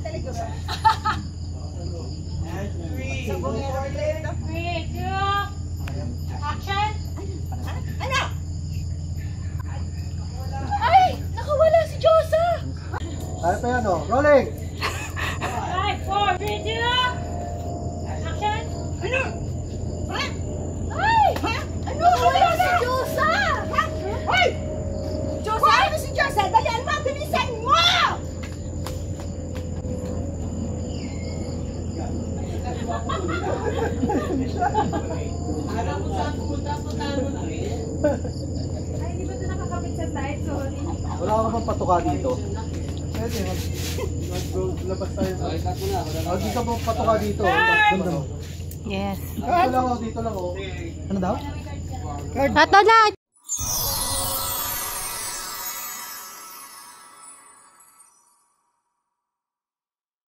talaga ba? Three, two, action! Ano? Ay! Nakawala si Josa! Kaya pa yan, oh. Rolling! 5, 4, 3, 2, action! Ano? Ha? Ay! Ha? Ano? Nakawala si Josa! Ha? Ay! Josa? Ano si Josa? Dalian mo! Bilisan mo! Alam mo saan pupunta mo na rin? Ay, hindi ba ito nakakapit sa tight? Sorry. Wala ka bang patuka dito? Pwede, maglabas tayo. Oh, dito mo patuka dito. Ganda mo. Yes. Dito lang, oh. Dito lang, oh. Ano daw? Tato lang.